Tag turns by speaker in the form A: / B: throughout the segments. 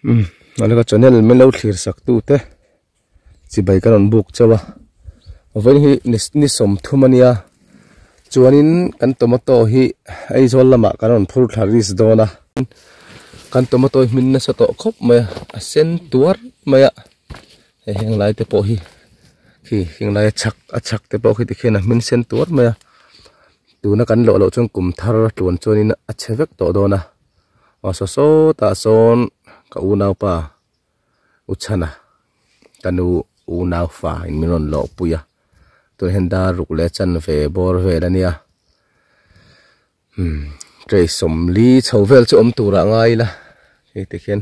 A: Nó là channel mình lâu thlir sak tu te chỉ bay cái non book chawa vậy hi ni som thumania chuanin kan tomato hi ai zol lama kan on phur tharis dona kan tomato min na sato khop ma sen tuar maya heng lai te po hi khi heng lai achak te po hi te khena min sen tuar maya tu na kan lo chon kum thar tuan chuanin achevek to dona so ta son ka unau pa uchana kanu unau fa in minon lo puya to henda rukle chan ve bor ve lania tre som li chhovel chu om tura ngai la he te khen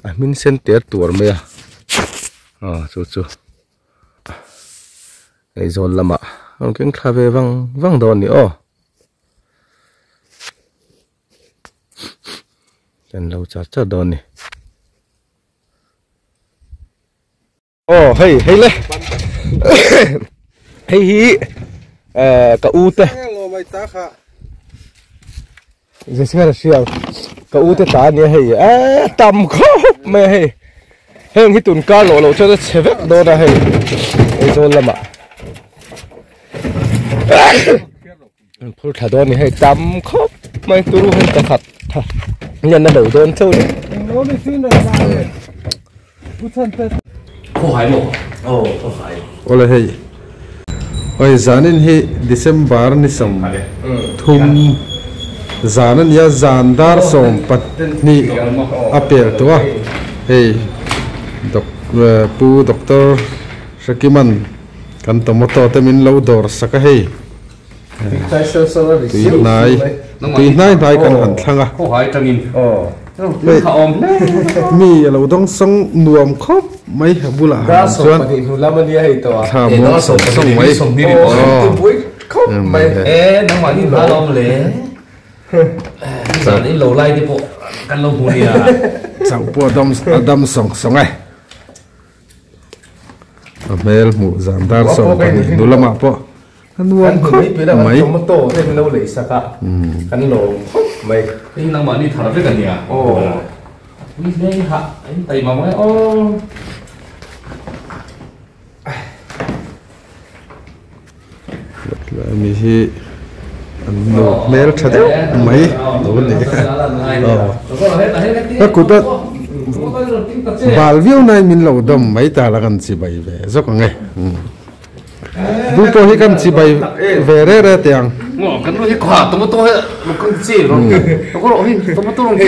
A: a min sen ter tur me chu ei zon lama on keng thave wang don ni kan lo cha don ni hey le hey hi ka u te Jessica siang ka u te ta ni hey tam khop me hey heng hi tun ka lo cho nó chevek do na hey ei zon lama phur tha don ni hey tam khop mai turu hen ta khat nhân nó đầu don châu đi
B: khô hải một khô hải
C: ole hey oi zanin hi December ni som thum zanan ya zandar som pat ni apel to hey pu doctor Chhemai kan tomato te min lo dor saka hey tui nai kan han thanga
B: khô hải trangin
C: mi lo dong song nuam khop mai bula
A: chuan lamania hei to
C: tha mo song mai
A: mai
B: nang ma ni ba lom le giờ đến lầu lai đi bộ căn lông hùn à
C: chẳng po dom song ai mel mu zandar song pani nulama po nuam khop mai
A: tomato thế mình đâu lấy saka căn lông mai
B: cái nang ma ni thả với cái nhà đi đây hạ anh tay mà mới
C: mi hi no mel thade mai do ni ta ku ta bal view nai min lo dom mai ta la kan chi bai ve zo ka nge bu po hi kan chi bai ve re tiang
B: ngõ kan ro hi khwa tomato he lo kan chi ro to ko ro hi tomato ro ke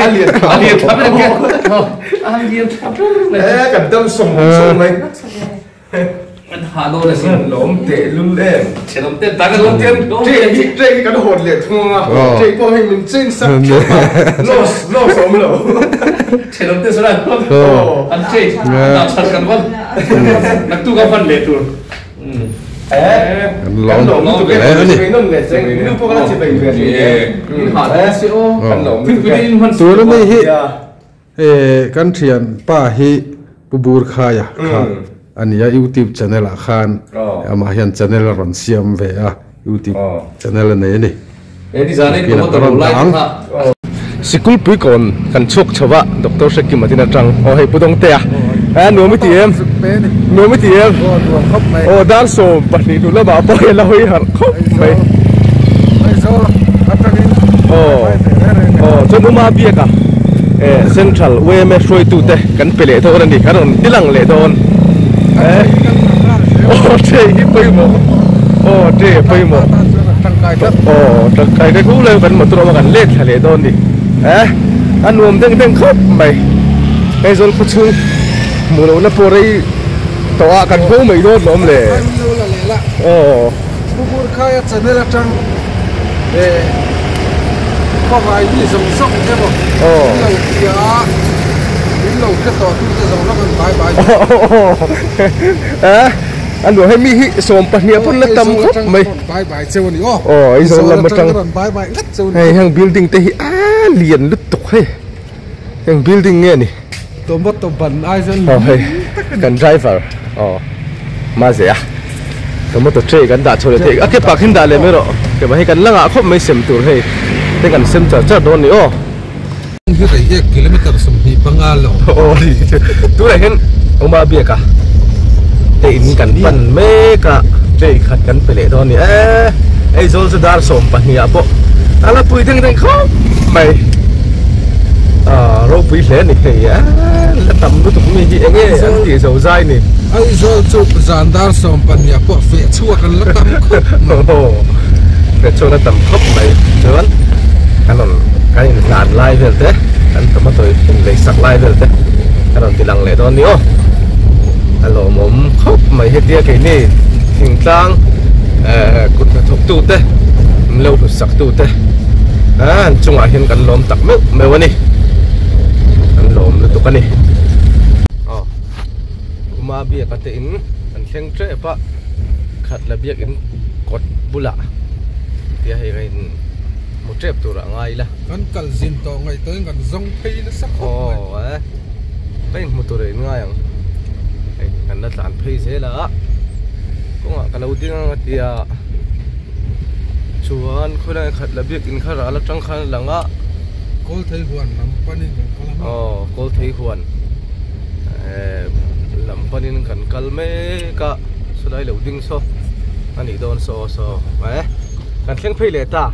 B: alien thap ke alien thap
A: kan dom som mai
B: anh hà đô là xin
A: lốm tệ luôn lên
B: chỉ lốm tệ ta cái lốm tiền
A: trên cái hột liệt thua trên qua hình mình trên sắc lo sống lỗ
B: chỉ lốm tệ số này anh chơi làm thật cần vân nặc tu cái vân liệt rồi
C: lốm
A: cái này nó liệt trên nếu có cái chỉ bệnh viện thì họ đã sẽ cần lốm
C: tôi nó mới hi kan thian pa hi bubur khaya anh ya YouTube channel khan ama hian channel ron siam ve YouTube channel này ni
B: đi ra đây có một like
A: school pui kon kan chok chawa Dr. Chhemai tina tang hey pudong te no mi tiem dar so pahni du la ba pa la hoi har khop mai cho no ma bia ka central we me soi tu te kan pele to ran ni karon tilang le don thế cái pây mo thế pây mo trăng cài cái cú lên vẫn một tụi nó gần lên thả lệ đôn đi ăn uống đeng khóc mày cái rồi phụ chung mùa đầu nó po đây tao cần phố mày đôn lắm lệ
C: bubur khaya channel trăng có vài đi giống sóc thế mà lâu cái tàu tu cái dòng nó còn bye
A: anh đuổi hay mi hi sôm bát nia phun lên tâm khóc mày
C: bye treo ni
A: ấy rồi làm một trăng hay hàng building tây liền lướt tục hay hàng building nghe nè
C: tôi mất tôi bẩn ai dân
A: hay cần driver mà gì tôi mất tôi chơi cần đã chơi thế cái bạc hình đã lên mới rồi cái mà hay cần lăng khóc mấy xem tour hay thế cần xem chợ đón ni
C: Cái này 1 kilometer sum hi pangalo.
A: Oh đi. Tu này hen ông ba bia cả. Để in cần phần mê cả. Để khát cần phải lệ đó nè. Ai rồi sẽ dar som pa ni apo. Ala pui thang thang khóc mày. Rồi pui lệ nè ya. Là tầm nó tụi mình gì nghe ăn thì dầu dai nè.
C: Ai rồi chụp dàn dar som pan ya po fe chua kan la tam khop.
A: Fe chua la tam khop mày. Chớn. Cái này là lai về thế, anh tụi mình tôi lấy sạc lai về thế, anh làm thì lằng lẽ đó nữa, anh lo mồm khóc mày hết dia cái này, thỉnh thoảng, cút nó thục tu thế, lâu được sạc tu thế, anh chung à hiện cần lom tắc mấyวันนี้, anh lom nó tụi cái này, mà bia cái tiền, anh khen trẻ pa, khát là bia cái cột bula, dia hay cái một trip tu ra ngay là
C: Kan kal zin to ngai tới kan zong phei nó sắc
A: oh cái một tu rồi ngay ang kan nó tàn phei thế là cũng à cái đầu tiên thì chuan khơi này khát là biết in khát là trăng khăn là ngã
C: kol thei huan nam panin kan kalam.
A: kol thei huan làm panin kan kalme ka sudai lo ding so ani don so kan theng phei le ta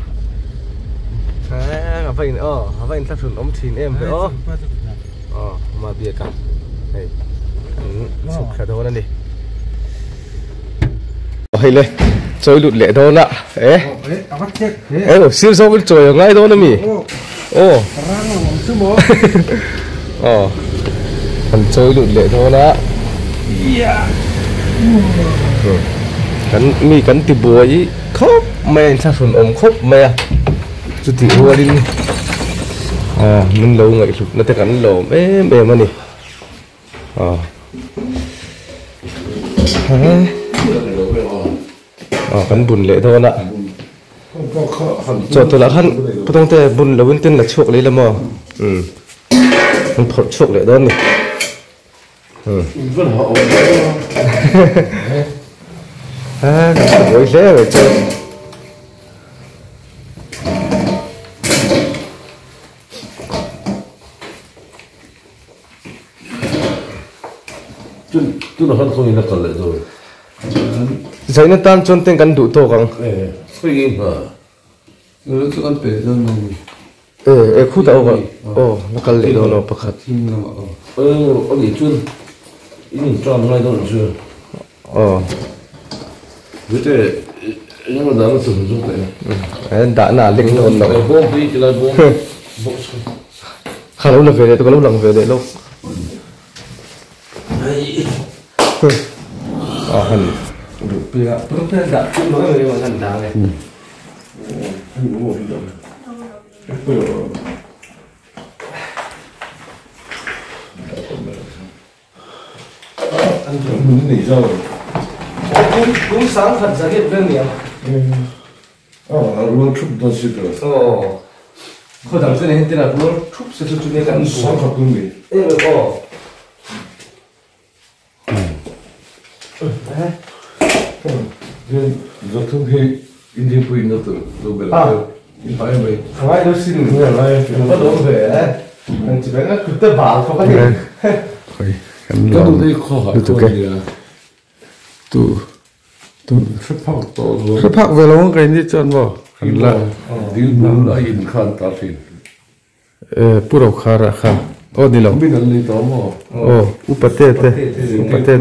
A: à vậy vậy ta thường ống thìn em phải mà bia cả này sụp khá đâu nè hay lên chơi lụt lệ đâu nè siêu sâu cái trời ở ngay đâu nè mì còn chơi lụt lệ đâu nè cắn mi cắn từ bưởi khóc mẹ ta thường ống khóc mẹ chút thì hua đi mình lâu ngày chụp nó thấy cắn lỗ mềm mà nè cắn bùn lệ thôi nè cho tôi là khăn bắt đầu thế bùn là bên tên là chuộc lấy là mò mình phật chuộc lệ đó nè với thế rồi chơi
B: tôi là hơn không là còn lại rồi
A: giấy nó tan chôn tên cắn đủ to không
B: suy nghĩ mà
C: Rồi cho con bể ra nó.
A: Khu tàu vậy nó cần lệ đồ nó bạc hạt
B: ông gì chuyên ý mình cho ngay đâu chưa với thế nhưng mà đã nó sử dụng cái
A: đã là linh hồn nó
B: bom đi thì là bom
A: khá lâu là về đây tôi có lâu lần về đây lâu hẳn đủ bia không thể đã cũng nói về mà hẳn đá này
B: ăn đúng lý do
A: đúng sáng thật ra hiện đơn nhiều
B: luôn chụp đó xịt rồi
A: khởi đầu này tên là luôn chụp sẽ chụp này cả
B: sáng thật đúng gì giờ thông hệ Indian queen nó tự đồ bể in phải vậy
A: ngay đó xin người này bắt đầu về đấy anh chỉ biết là cứ tới bảo không có gì
B: cái đồ đây khó hỏi thôi gì à tu
C: Rất phạc về lâu cái gì chân vào
B: hẳn là đi muốn là in khan ta phim
C: Pu Ṭawma'n đi lâu
B: biết là lý đó mà
C: upate ta upate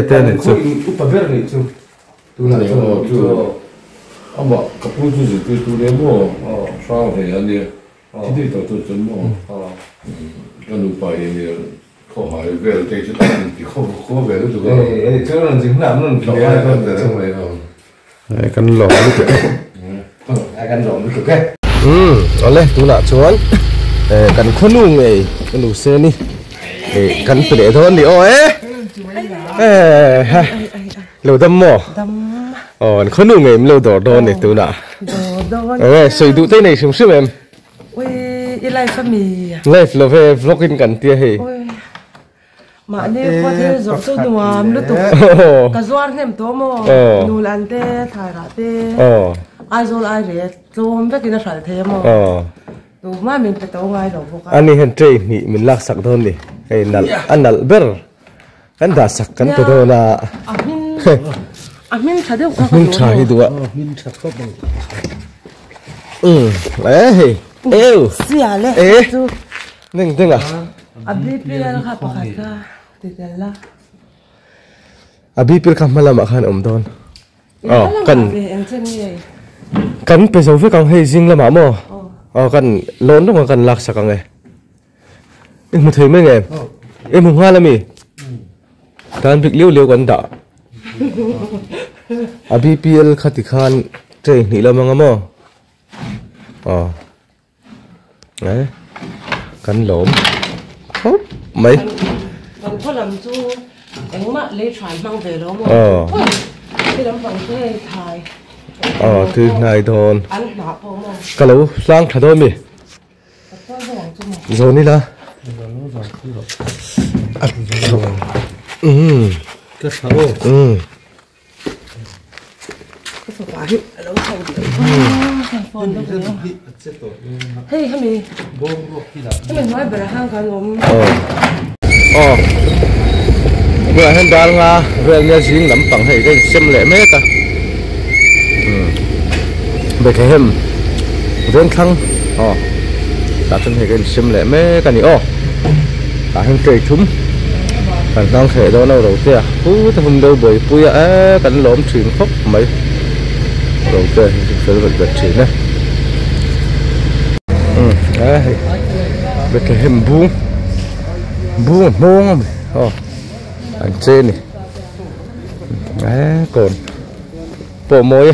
C: ta này chứ
A: upavер này chứ
B: tu là tu ama kapu tu gì tu đấy mà sao vậy anh đi thì đi tao chân mà cái lúc bài này khó hỏi về cái chuyện thì khó về được rồi
A: chứ là dính lắm luôn
B: cái ai còn để trong này không
C: căn lỗ lúc
A: ai căn lỗ lúc cái oleh tu nak cuan kan khonu ngai kan lu se ni kan pede thon di lo dam mo kan khonu ngai lo do ni tu na soi du te nei sum sum em
D: ôi life mi
A: life lo ve vlogin kan tia he
D: mà nên qua thế rồi tôi nuông lúc tụ cái zawrh nem to mo nụ lan te thải ra te ai rồi ai rồi zoom với cái nó phải thế mà đủ mà mình phải tao ngay rồi
A: anh ấy hiện trên nhị mình lạc sắc thôi đi cái nal anh nal ber kan đã sắc kan từ đó là
D: mình thấy được
A: mình thấy được
C: min chặt có bằng
A: đấy êu
D: xia lệ
A: nâng nâng à
D: abi pia khá bạc cả thì là
A: abi pia khá mal mà khan don kan pe zo fe kang hei jing la ma mo kan lon dong kan lak sa kang em thấy mấy em em hùng hoa là mi kan việc liu liu kan da BPL khát thì khan chơi nghỉ lâu mà ngắm đấy cắn lốm hốt mấy
D: còn có làm chú anh mà lấy trái mang về đó mà cái làm bằng cái thai
A: thứ này thôi
D: ăn bạc không mà
A: cả lâu sang thật thôi mi rồi đi là
C: cái sao
D: cái số quả hít lâu sau được hey mình nói về hàng cái lốm
A: bữa hôm đó nga về nhà riêng lắm bằng hay cái xem lệ mấy cả về cái hem riêng khăng ta thân hay cái xem lệ mấy cái này cả hàng cây thúng còn đang thể đó đâu đầu tiên thằng đâu bởi bùi cắn lốm chuyện khóc mấy đầu tiên phải vật chỉ này về cái hem buông mông anh trên này đấy còn bộ môi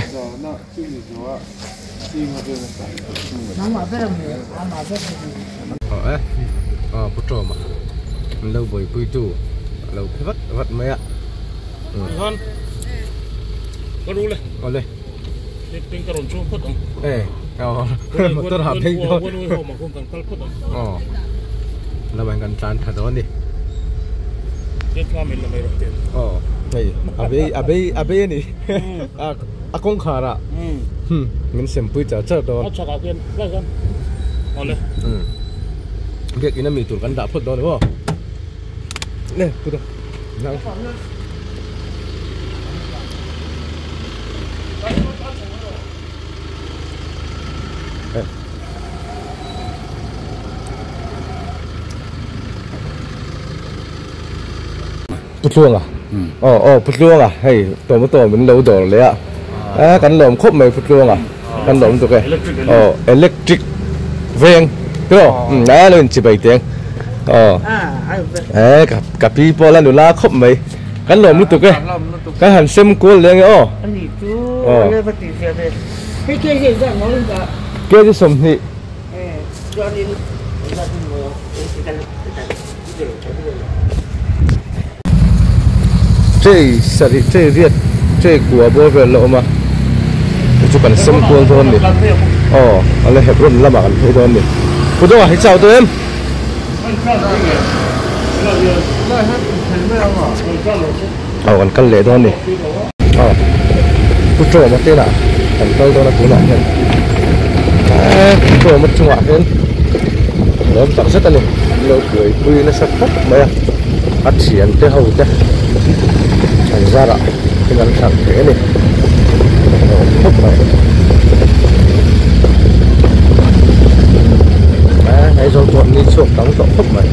A: Pu Ṭawma'n lâu với Pu Ṭawma'n lâu cái vắt mấy ạ
B: ngon có đủ lên
A: còn đây
B: tiếng cà rồn chua phất
A: một tuần học thêm thôi
B: mà không cần cắt phất
A: là bạn cần tán thật đó đi
B: cái pha mình là mày đầu tiên
A: này abe này con khá ra mình xem Pu chả chả đó
B: chả cả tiền lại con lên
A: việc cái này mình tụiกันđã phật đó đúng không? Nè, tụi đó. Nào. Bút luông à? Bút luông à? Hay, tổ mình lâu rồi đấy ạ. Cắn lồng khốp mày bút luông à? Cắn lồng tụi cái. Electric ven. Đúng không? Đấy lên chỉ 7 tiếng. Cả people là la khóc mày cắn lồm lúc tục cái hàng xem cuốn lên cái kia chứ sầm thị chơi Việt chơi của bố về lộ mà chụp cảnh xem cuốn thôi đi anh lấy hẹp luôn là mà thấy thôi đi cô đâu hãy chào tụi em còn cân lệ thôi nè Pu Ṭawma'n tên à thằng tôi đó là cứu nạn nhân Pu Ṭawma'n trung ngoại hơn nó tặng rất là nè lâu cười vui nó sắp khóc mày phát triển tới hầu thế thành ra đó cái ngắn thẳng thế này khóc mày hãy rồi bọn đi xuống đóng rộng khóc mày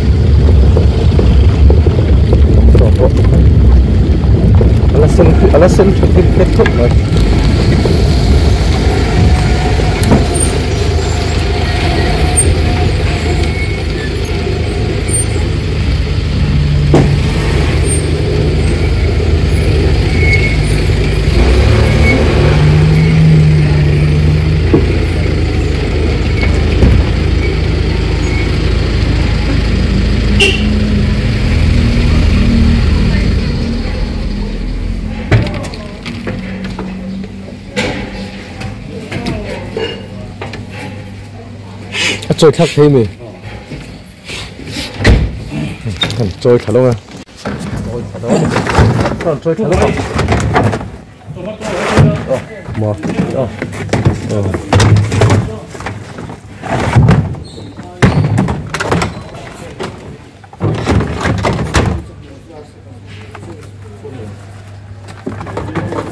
A: alasan kết thúc rồi trôi khác thêm mình trôi thả luôn à trôi thả luôn à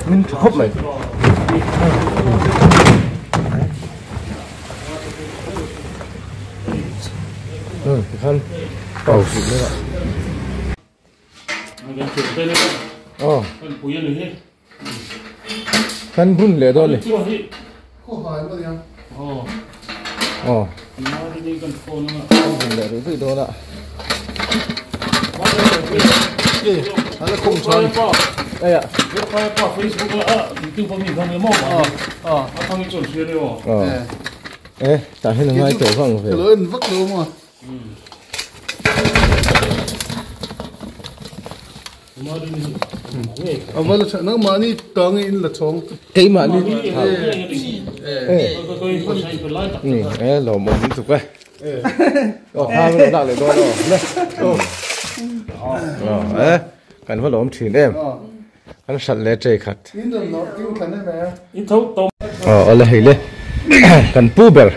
A: mình khóc mày khăn khăn khăn bún lẻ đó này bún lẻ rồi đó là
C: nó không chơi
A: đây ạ ê tại hay là ngay chỗ không phải
C: lớn vất đúng không mà nó mà đi tầng in là chong
A: cái mà đi lẩu một chút tục ấy hai mươi độ lại đó rồi cần phải lẩu chín em cần sạch lẽ chơi khát ở đây lên cần pu bel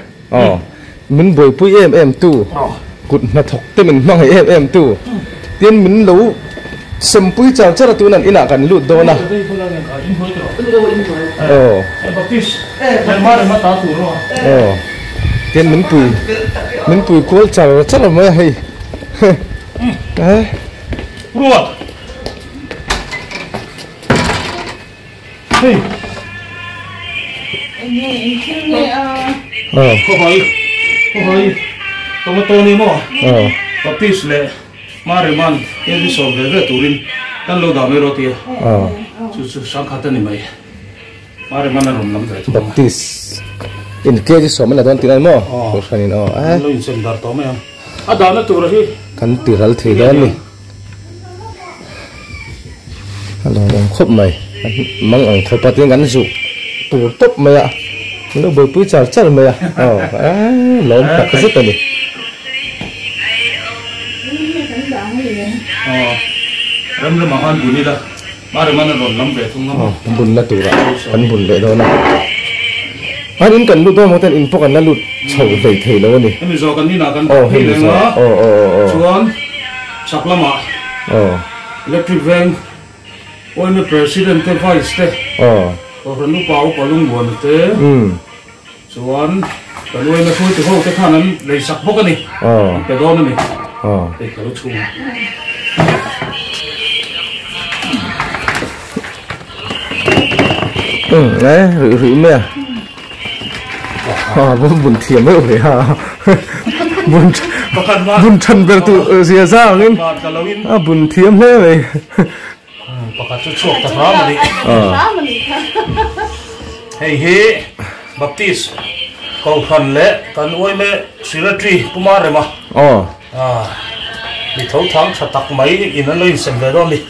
A: mình bồi pu em tu cụt mà thọc tới mình mang em tu tiên mình lẩu xem pui chào chắc là tụi này ina cần lụt đâu nè tiên mình pui cố chào chắc là mới hay đấy
E: không phải tomato ni mo baptist le Mariman, yang di soal itu turin, kan lo dah meroti ya. Susu sangkatan ni mai. Mariman orang nam tu.
A: Baptis. In kaya di soal mana tuan tiran mo? Kursanin oh.
E: Lo insen dar tau mai. Ada na tu rahi.
A: Kan tiral tiran ni. Halo, orang khop mai. Mang orang khopatin kan su. Tu top mai ya. Lo berpui car mai ya. Lom tak kesut ni.
E: Ram ram mahan buni dah, mari mana ron lam betung nama.
A: Bun lah tu lah, kan bun le doa na. Ini kan lu doa mungkin info kan lu cau dari thei lo ni.
E: Ini zokan ni nak kan ni lenga. Cuan, saklama. Electric van, ini presiden te vice te. Orang lu bau palung buan te. Cuan, kalau ini tu tu hok te kanan lei sakbok ni. Pedon ni. Kalau cuma.
A: Đấy, rưỡi mẹ buồn thiểm mới phải ha buồn chân về tụ rìa ra lên buồn thiểm thế vậy
E: hey Baptist cầu khẩn lệ cần ôi mẹ secretary kuma rồi mà đi thấu thoáng thật tặc mấy in nó lên xem về đó đi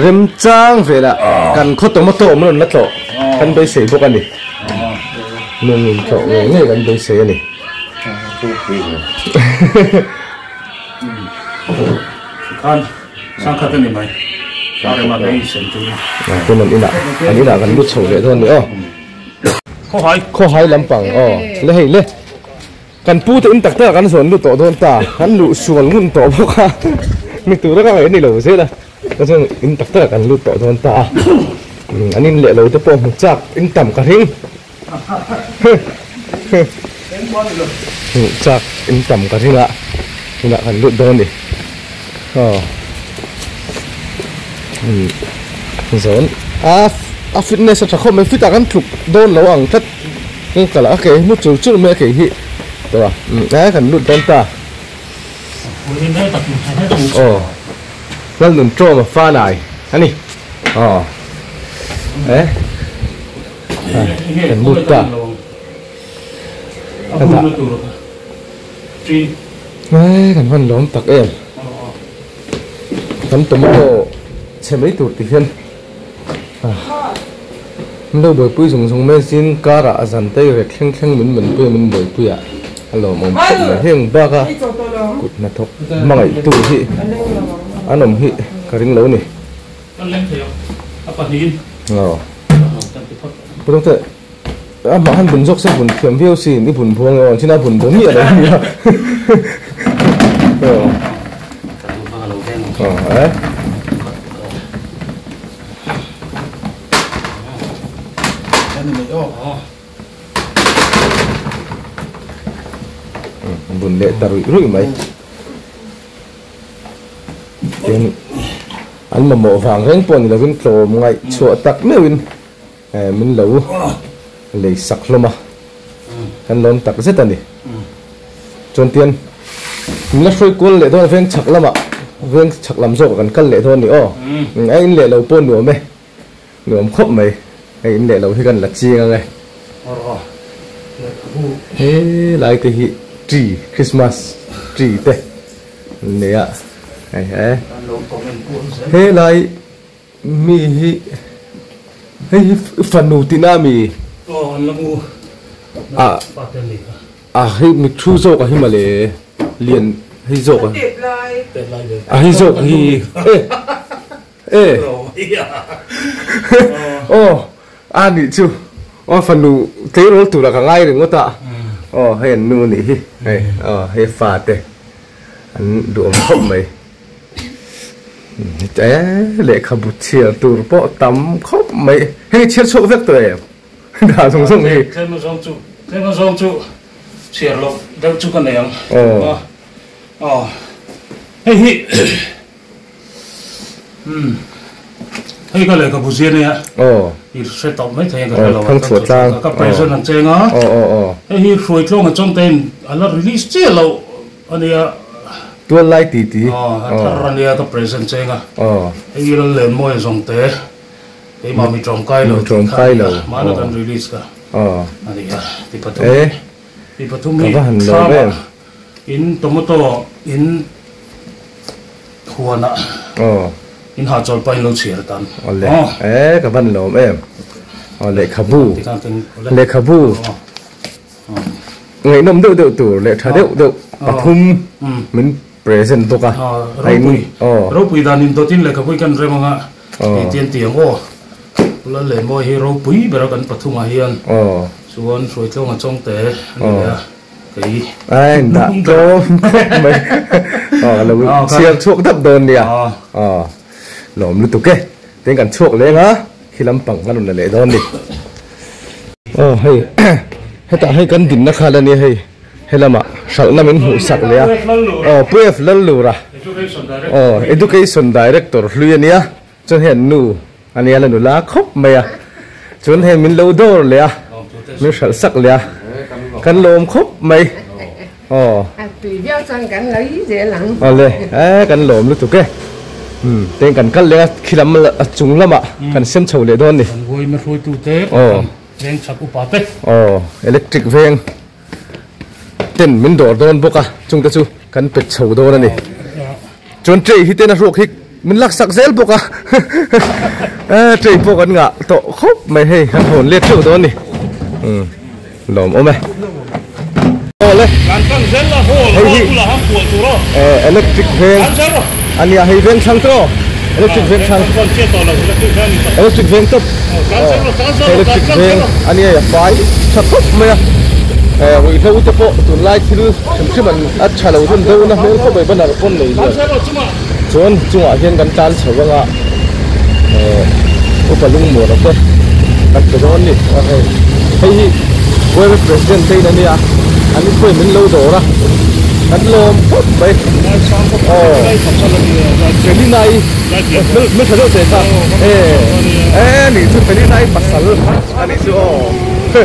A: rem trang về là cần có tomato mà nó to cần bây giờ bốc anh đi mình chọn này cần bây giờ này
E: kan sang khát này mày sao để mà đây xem tu
A: cái mình anh đi nào cần lút sầu để thôi nữa khó hai lắm bằng lấy lấy kan pu te in tak ta kan son lu to don ta kan lu sual ngun to boka mi tu ra ka ni lo se la kan son in tak ta kan lu to don ta anin le lo te po mu chak in tam ka ring chak in tam ka ring la ina kan lu don ni zon fitness ta khom fit ta kan thuk don lo ang tat ni kala ke mu chu chu me ke hi đúng đấy cần lụt con ta lần lụt trôi mà pha này anh đi đấy cần lụt ta đấy cần phân lốm tặc em cần tomato xem mấy tụt thì thiên lâu bồi pui dùng men xin cá ra dàn tay về khen mình bồi pui à hello mom na heng ba ka kut na thok mangai tu hi anom hi karing lo ni
E: kan lem theo apa hin
A: putong te mà hắn bún dốc sẽ bún thiểm phiêu xì đi bún buông rồi chứ nào bún bốn nhựa đấy nhỉ. Đấy. Bún lệ taro rụi mấy. Anh mà mỏ vàng rèn pon là vin clo ngay chỗ tắc mấy vin mình lâu lấy sặc luôn mà anh lon tắc rất anh đi chọn tiền mình là soi cuốn lệ thôi ven chặt lắm ạ ven chặt làm rộ cần cân lệ thôi nữa anh lệ lâu pon nữa mày nữa khóc mày anh lệ lâu thì cần là chi ngay thế lại cái tree Christmas tree thế này ạ thế lại mi hey phần nụ tin mi hey mi thu dọc à hi mà lệ liền hay dọc à hay dọc hi đi chứ phần nụ thế nó tụ là cả ngay đừng có tạ hay nụ nỉ hay phạt đấy anh đuổi không mày lệ khắp bút chia tur po tắm khóc mày hay chia số vết tuổi em đã dùng dùng gì
E: thế mà dùng chú chia lộc đâu chú cái này không hey hey cái lệ khắp bút chia này á thì sẽ tập mấy thằng cái lộc
A: thằng chuột trang
E: các bạn dân làm chơi ngó hey phơi trong trong tên anh là release chia lộc anh ấy
A: tua lai tí
E: thằng này cái present chơi ngó hey là lên môi dùng thế cái mà mình trồng cây rồi mà nó cần release cả anh ấy thì bắt thùng mình farm in tomato in huana in hạt chol pai lo chia tan
A: cái vấn lồm em lệ khabu ngày năm đậu tủ lệ thà đậu bắt thùng mình present to cả
E: anh rau pui đan in to tin lệ khabu kan rem nga tiền tiền là lệ môi hero bui bero kan pathuma hian suan soi tlong a chong te cái
A: anh đã cho mày là chiang chuộc đập đơn đi à lỏm lu tục kê tiếng cần chuộc lên hả khi làm bằng cái là lệ đơn đi hay hay ta hay cần đỉnh nó khá là nè hay là mà sợ nó mình hụt sặcเลยPF lần lù ra education director lui nè cho hiện nu anh ấy là nu lá khóc mày à cho nên mình lâu đô rồi à mình sợ sặcเลยcăn lồm khóc mày
F: tùy theo sang căn lấy dễ lắm
A: căn lồm lúc tụi cái tên căn căn lấy khi làm chúng lắm ạ căn xem chầu để đón đi
E: ngồi mà thôi tụi thế ven sắp upa pe
A: electric ven tên mình đổ đón bốc à chúng ta chú căn bệt chầu đón này chọn chơi thì tên là ruột hít mình lắc sặc dễ bốc à chơi bốc ăn ngạ tổ khóc mày hay hồn liệt chầu đón đi lồm ôm mày lên electric ven anh ya hay ven sang to electric ven sang electric ven top electric ven anh ya phải sắp top mày vì lâu cho bộ tụi lai thì chúng mình ăn chả lâu hơn đâu na nếu không phải vấn đề con này rồi chúng à hiện gần tan sầu vâng ạ có phải lung mùa đó thôi đặt cái đó đi hay quay với president đây là nè anh quay mình lâu rồi đó anh lom phút vậy cái đi này mới thấy được thế sao này tôi phải đi này bắt sẵn anh đi chưa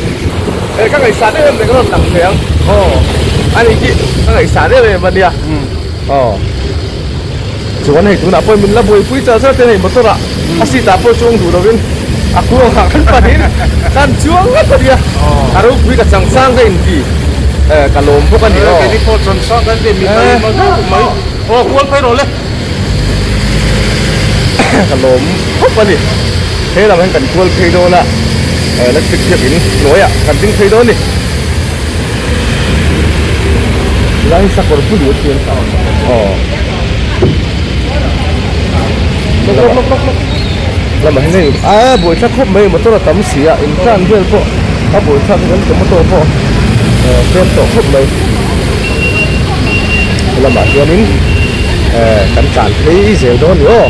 A: các ngày sáng đấy có làm nặng thế không anh đi chị các ngày sáng đấy về đi à chú anh này chú đã quay mình là buổi cuối giờ thế này một số ạ asi ta po chung đủ đâu bên aku akan panin kan juang apa dia harus beri kacang sang ke inti kalau bukan dia
E: cái đi phốt sang cái gì mình mấy cuốn phải rồi lên
A: kalau apa ni thế là mình cần cuốn thay đồ nè nó trực tiếp ini nói à cần tính thay đồ nè lại sắc còn phun một tiền sao lộc là mà này buổi chắc khóc mấy mà tôi là tắm xì à in tràn viên bộ áp buổi thăm vẫn có một tổ phò thêm tổ hút lấy là bạn cho mình cắn cản thấy dẻo đó nữa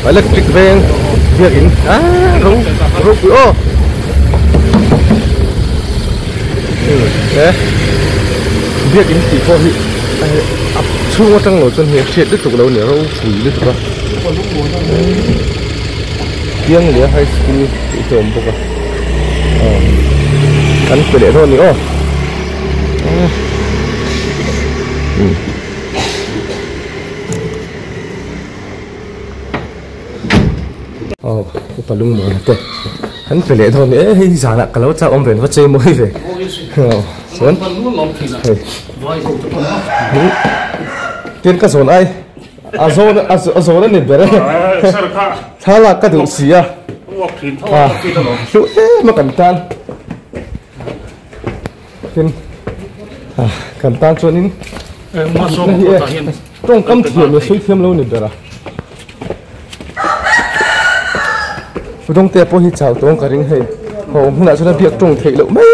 A: electric van việc in rung rung thế việc in chỉ có bị áp xuống trong lỗ chân hiệp thiệt đứt tục đâu nữa đâu phủi đứt tục tiếng nữa hay school bị trộm bốc cắn phải để thôi nữa cái phần lưng mà kệ hắn phải lệ thôi nữa hay giả là cả lỗ cha ông về nó chơi mới về xuống tiền cái số này số đó nè về đấy thà là cái đồ xì chú mà cẩn thận tiền cẩn thận cho nên trong cắm thiềm là suy thiềm lâu nè về à trong tiệm bố hi chào trong cả ring hay hôm nay chúng ta việc trồng thị lậu mấy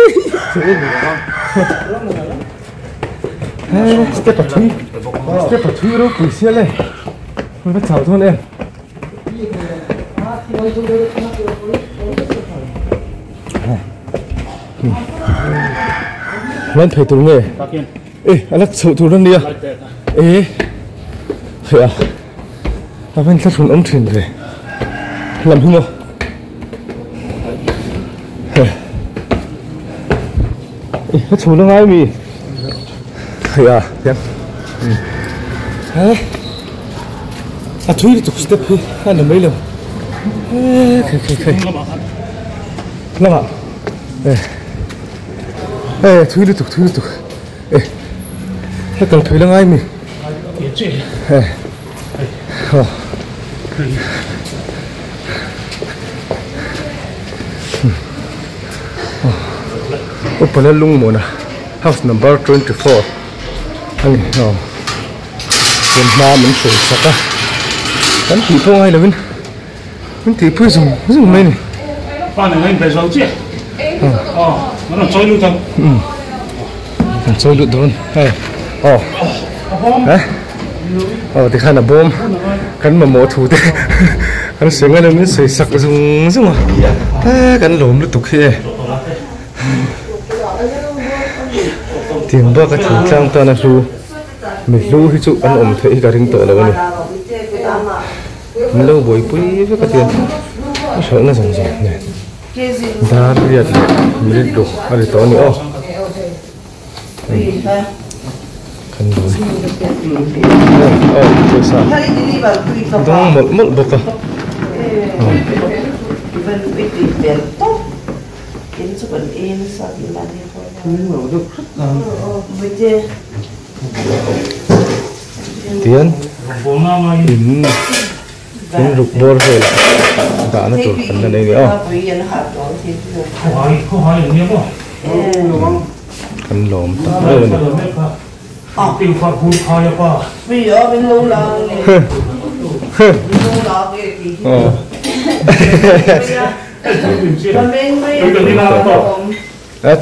A: step ở thui đâu quỷ xe lên mình phải chào thôi em lên thầy tụi nghề ê anh lắc sụt tụi lên đi à ê thầy à anh lắc xuống ống thuyền về làm không đâu nó chủ nó ngay mì thầy à xem thui tục step đi anh làm mấy lần khơi làm ạ thui tục nó cần thui nó ngay mì open a lung mona house number 24 anh tiền ma mình sửa sạch á anh chỉ không ai là mình thì phải dùng này này
E: ba này anh phải giấu chứ nó làm chơi luôn không
A: làm chơi luôn thôi đấy thì khai là bom cắn mà mổ thủ thế cắn sướng ngay là mình sửa sạch dùng à cắn lốm liên tục kia tiền bơ cái thằng trang ta là lu mình lu thì chụp ăn ổn thấy cả rinh tội là này mình lâu bồi bui với cái tiền nó sợ nó ròng này ta biết mình đủ ăn được to nữa khăn rồi tôi sao đang một bậc à tiền in rục bor rồi là cả nó tụt phần này nữa khăn lồm tao rồi
E: tiền phạt phun khai apa
F: bây giờ bên lâu là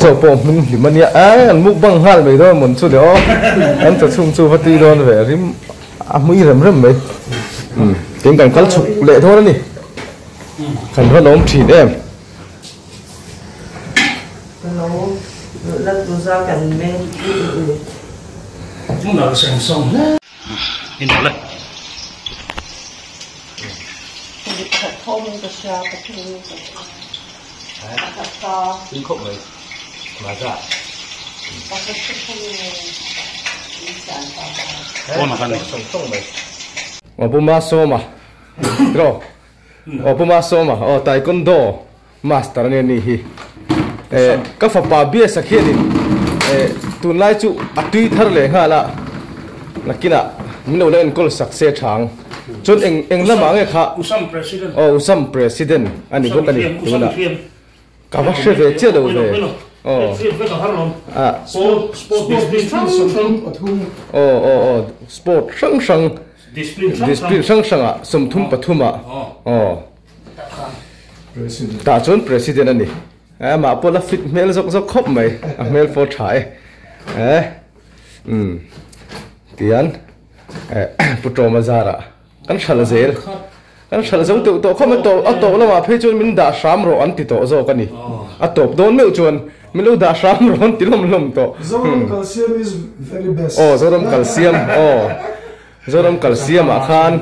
A: chỗ bộ mình thì mình anh múc băng hal vậy thôi muốn chút đó anh tập trung chú phát đi đó về rim mũi rầm vậy tiếng cảnh cắt chụp lệ thôi đó nè cảnh phát ốm chỉ em
E: chúng ta sang xong nhìn nó lên
A: tiếng khóc này mà ra
E: con mà này
A: Pumaso mà rồi Pumaso mà taekwondo master này nè các pháp bà bia sắc hiện tuần lai chú tùy thar lệ ha là kina mình đâu lên call success thang chốn anh làm ang kha usam president anh có cái gì đúng không cả bác sĩ về chưa đâu về sport sang discipline sang à sum thum pathum à ta chon president ani ma pola fit mel zok khop mai a mel for thai tian Pu Ṭawma'n zara kan thala zel kan thala zo to khom to lama phei chon min da sham ro an ti to zo kani a top don meu chon min lo da sham ro an ti lom to
C: Zawrh calcium is very best.
A: zawrh calcium a khan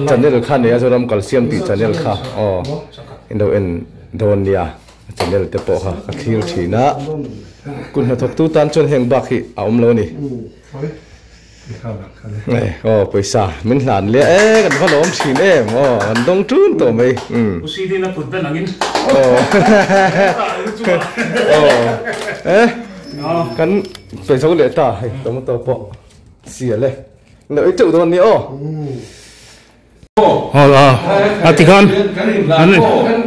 A: channel khan ne zawrh calcium ti channel kha indo en don nia channel te po kha ka thil thina kun na thok tu tan chon heng bak hi aum lo ni paisa min hlan le kan va lom thin em an dong tun to mai
E: Usidi na put ben angin.
A: Kan paisa le ta hai to po sia le no i chu don ni
E: Atikan.
A: kan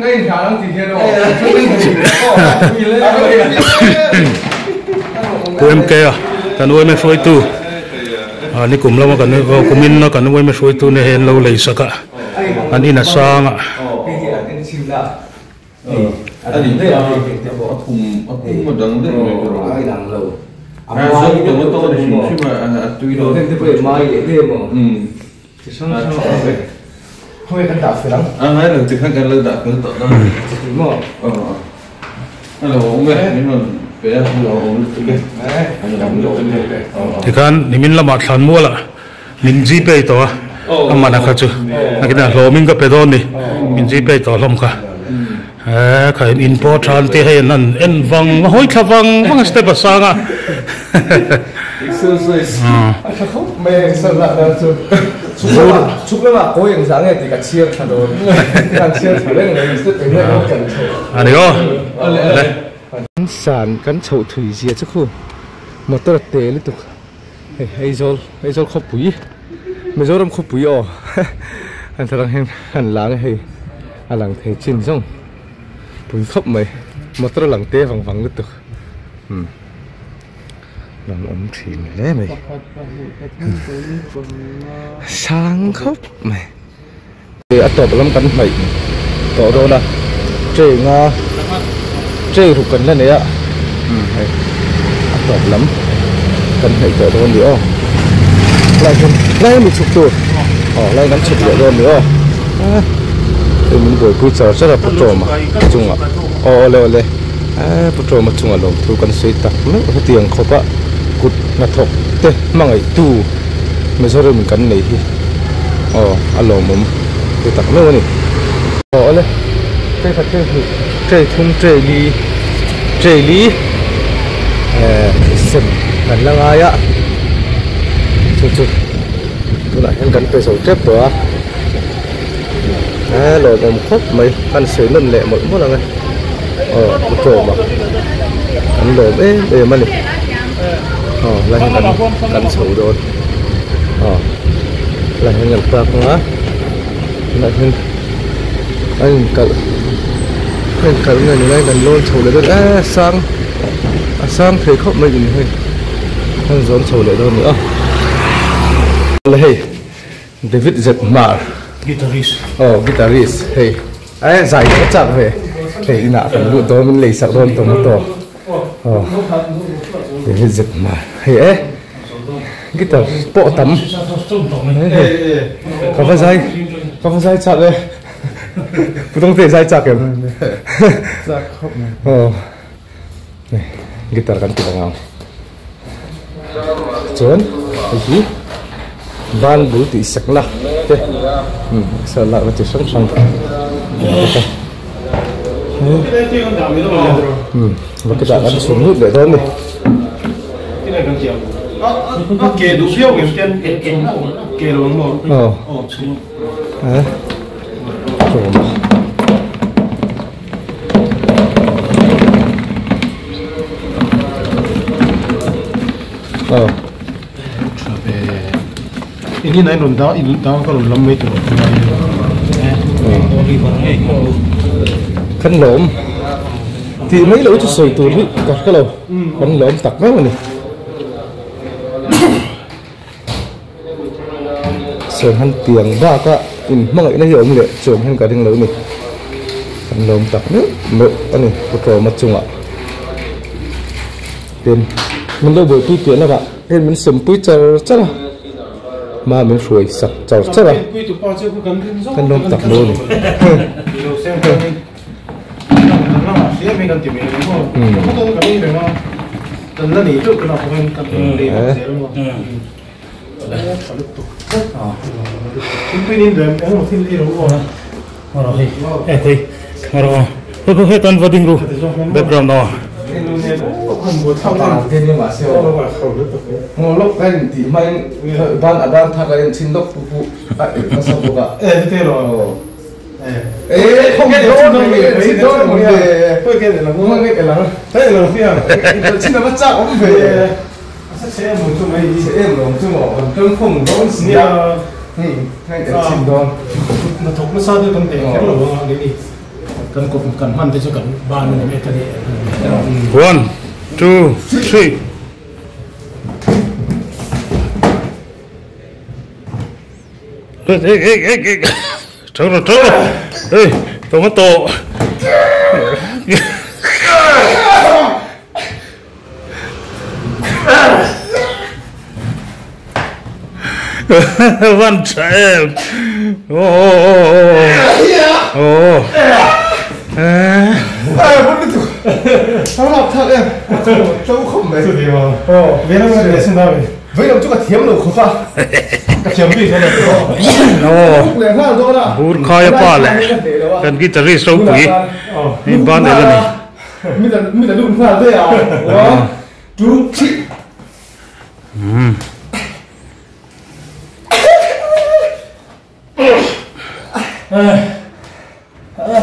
A: kai thang ti he ro
E: PMK kan oi me foi tu. Ni kum lama kan kumin na kan oi me foi tu ne hen lo lei saka. Ani na sanga.
B: Ani đây là cái bộ thùng mà đằng đấy rồi ai đằng lâu rồi cái bộ to thì mà tùy rồi
A: thế phải mai để thêm thì xong rồi thôi kan ta phải lắm
B: hay là từ khăn cái lơ đã cứ tự đó
A: đúng không
B: hay là ông mẹ nhưng mà bé là ông cái
E: Thì kan ni min lama thlan mo la. Min GPay to amma na khachu. Na kina lo min ka pedon ni. Min GPay to lom ka. Khai import than te hay nan en vang hoi thawang step asanga.
B: exercise
A: mẹ sao lại là chụp là có hình dáng này thì cả chia thằng đồ thằng chia thằng lên này rất phải rất cẩn thận
E: Ani go.
A: sàn cắn chậu thủy gì chứ không một tờ tệ liên tục hay rồi khóc bụi mấy rồi làm khóc bụi anh thằng hàng láng hay làng thề chín xong bụi khóc mày một tờ làng tê vắng liên tục làm ấm thủy lẽ mày sáng khóc mày để ăn tỏi lắm cắn mày tỏi đâu nè chơi thuộc cần lên đấy ạ ăn tỏi lắm cần phải tỏi đâu nữa lại một chục tuổi lại ngắn chục nữa nữa thì mình buổi cuối giờ rất là Pu Ṭawma'n chung ạ lê Pu Ṭawma'n chung à lồng thu cần xây tắc mấy cái tiền khóc ạ cút ngắt thọc thế mang ấy tu mới rồi mình cắn này thì alo mồm thì tắc mấy này lê cái thật chơi thung chơi lý sừng gần là ai ạ chút tôi lại em gắn cây sầu chết rồi lồi mồm khóc mấy ăn sấy lần lẹ một mỗi lần này Pu Ṭawma'n ăn lồi ế mà này lại gắn sầu rồi lại gắn bạc nữa lại anh cậu này gần lôn sầu lại rồi sang thấy khóc mấy gì hơi anh dọn sầu lại đâu nữa hey David Chhemai guitarist hey giải nó chắc về thì nãy phần vụ tôi mình lấy sạc đồn tôi một tổ David Chhemai hey guitar bộ tắm có phải dây chắc đây không thể dây chắc em này guitar kan kita ngau cuman lagi ban bulu ti sak lah salah macam sang và cái đoạn ăn xuống nước để thôi này
C: kề đủ phiêu kề luôn rồi ini naik runta kalau lama itu
A: khăn lốm thì mấy lỗ cho sồi tụt cả cái lỗ khăn lốm tặc mấy mà này sồi khăn tiền ba cả mang cái này hiểu không lệ trường hơn cả đinh lớn này khăn lốm tặc nước mượn anh này Pu Ṭawma'n chung ạ tên mình đâu buổi tu tuyển là bạn tên mình sớm bụi chờ chắc là mà mình suy sạch chờ chắc là khăn lốm tặc luôn
E: hết tan vào đình rồi background đó
A: thế nhưng mà siêu ngô lúc anh thì mình ban thằng cái xin lúc phụ nó sao phụ cả
C: thế rồi
A: không cái đó mình xin đó mình về
C: cái này là
A: không cái là
C: thế là phi à
A: xin là bắt chắc cũng về
C: sẽ một chút mấy
A: sẽ em lòng chung họ cơn không đó xin ra ngay cái xin đó
C: nó thuộc nó sao tôi tâm tình cái là đấy đi cần cục cần hoàn thì cho cần ba mươi mét cái đấy
E: 1 2 3 ê trâu rồi ê tomato văn trẻ
A: sao học thật em cháu không mấy
C: gì mà về nó để xem đâu
A: với đồng chú cả thiếm đâu không phải
C: cả chiếm gì thế này
A: liền hoa rồi đó
E: bút khai pa lại cần cái tari sâu quỷ đi ban đây là
A: mình là đun hoa đây à chú chị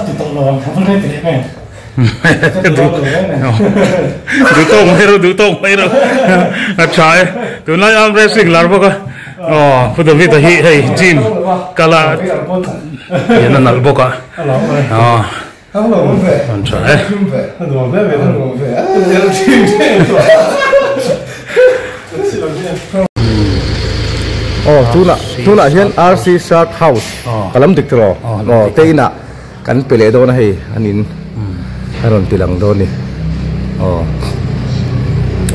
C: thì tổng lòng không lên thì này
E: du tông hay rồi trái tụi nó am wrestling là bao cả phụ được việc thì hey gym kala hiện là nal bao cả
A: không là muốn về
E: trái
A: không về tu na hian RC Shard House kalam dik tro te na kan pele do na hei anin aron tilang do ni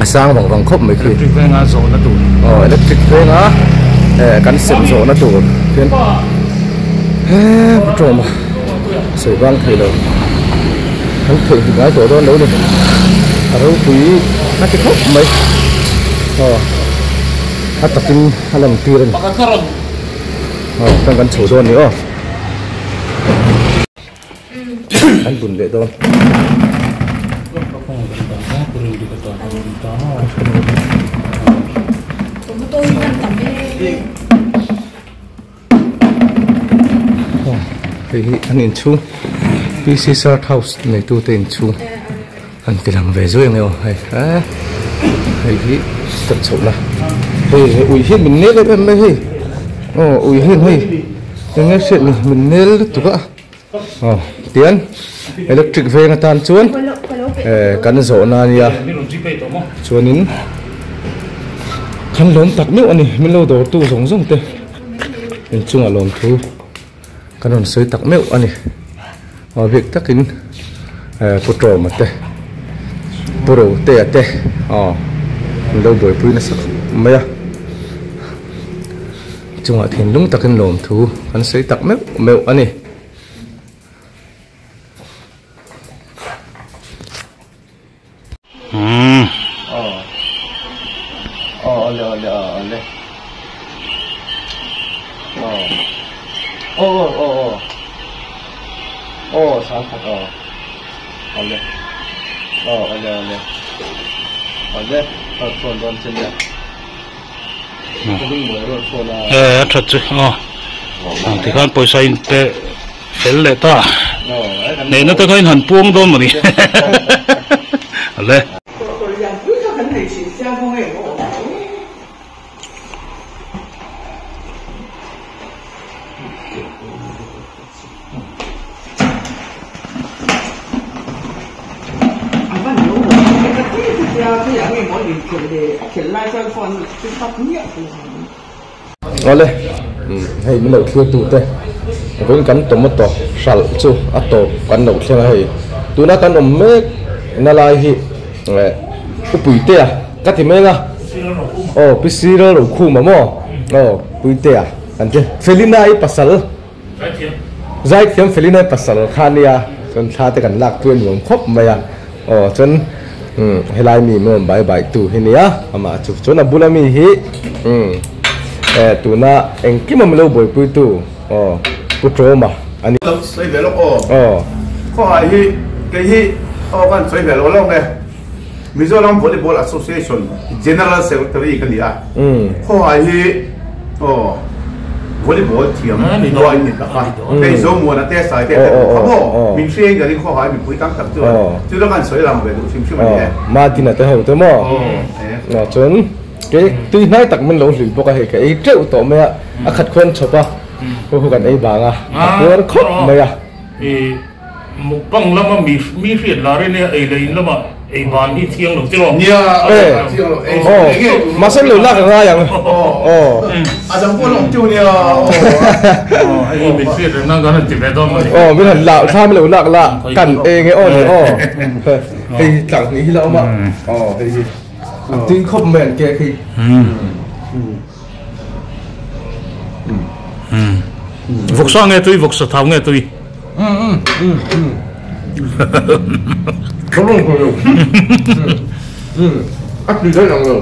A: asang bang khop mai khi
E: electric van a zo na tu
A: electric van a kan sem zo na tu hian Pu Ṭawma'n soi wang thei lo kan thei hi ngai to do lo ni aro pui na ti khop mai atakin halang tiran kan chủ don ni anh bùn để don thì anh nhìn chú PC Shard House này tu tên chú anh thì làm về dưới này hay hay thì tập chỗ là ui hiên mình nét em đây hey ui hiên hey cái nghe chuyện mình nét tụi cả tiền electric van tan chuan kan zo na nia chuan in khăn lốm tặc miu ani min lo dor tu zong zong te in chunga lom thu kanon soi tak miu ani việc takin Pu Ṭawma'n te pro te te đâu bởi pui nó sắc mấy à chung thiền đúng takin lom thu kan soi tak miu ani sáng thật xuân trên đây
E: thật chứ thì con bồi xây để phê lệ ta nên nó tới cái hẳn buông đôn mà đi lên
A: ngon lên hay mới đầu kia tụ đây với cắn tomato sal chu ato cắn đầu thang hay tu na cắn mấy na lai hi pui te à cắt thì mấy nga pisiro ro khu mà mo pui te à anh chứ felina ai pasal zai thiam felina ai pasal khania chon tha te kan lak tuan yom khop maya chon helai mi mo bye bye tu hinia ama chu chona bulami hi tu na engki mam lo boy pui tu Pu Ṭawma'n anh
G: xoay về lúc có ai hi cái hi con xoay về lúc này Mizoram Volleyball Association General Secretary cái gì à có ai hi volleyball team nói như thế nào cái số mua là test sai test không mình xem cái có ai mình phải tăng tập chứ đó con xoay làm về đủ chim chim này
A: mà thì là tới hậu tới mò nó chốn cái tuy nói tặng mình lâu lười bốc cái triệu tổ mẹ khát khôn chụp à cô gần ấy bà à cô khóc mày à
E: một băng lắm mà mi phiền là đây này ấy lấy lắm mà ấy bán đi thiêng được chứ không?
A: mà sao lười lắc ra vậy?
G: Chẳng có lòng tiêu nha.
E: Ấy mình phiền rồi năng cái này chỉ về thôi mà.
A: Mình hẳn lạo tham lười lắc là cẩn ê cái này thì chẳng nghĩ đâu mà thì tin không mền kia khi
E: vok sang nghe tôi vok sát tháo nghe tôi
A: không luôn ắt đi thấy rằng rồi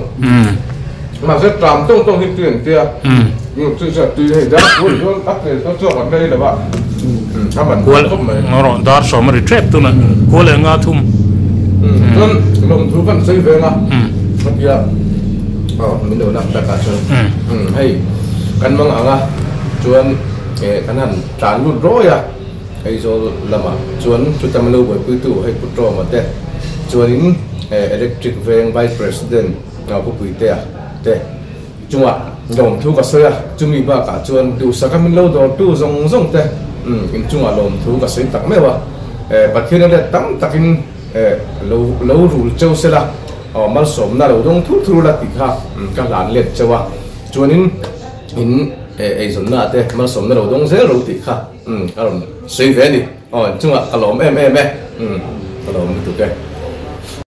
A: mà sẽ làm trong hiện tiền kia nhưng tôi sẽ tùy hệ giá của nó ắt thì nó cho ở đây là bạn các bạn không mấy
E: nó rồi dar so mà retrap tu nè cô lại ngã thum
A: nên lòng thú vẫn xây về mà mất kia mình đầu năm tất cả rồi hay căn măng à chuan cái hẳn tràn luôn rồi à hay rồi làm à chuan chúng ta mới lâu bởi quy tụ hay Pu Ṭawma'n thế chuan electric van vice president nào có quy tệ thế chung à lòng thú cả sợi à chung mi ba cả chuan đủ sắc mình lâu đó đủ rong rong thế chung à lòng thú cả sợi tặng mấy ba bắt khi nó tặng tặng lâu lâu rủ châu sẽ là mal sớm na lâu đông thu là tịt ha cái làn liệt châu à chuan in ấy rồi nè thế mal sớm na lâu đông dễ lâu tịt ha cái suy về đi chung à cái lồng em cái lồng tụi cái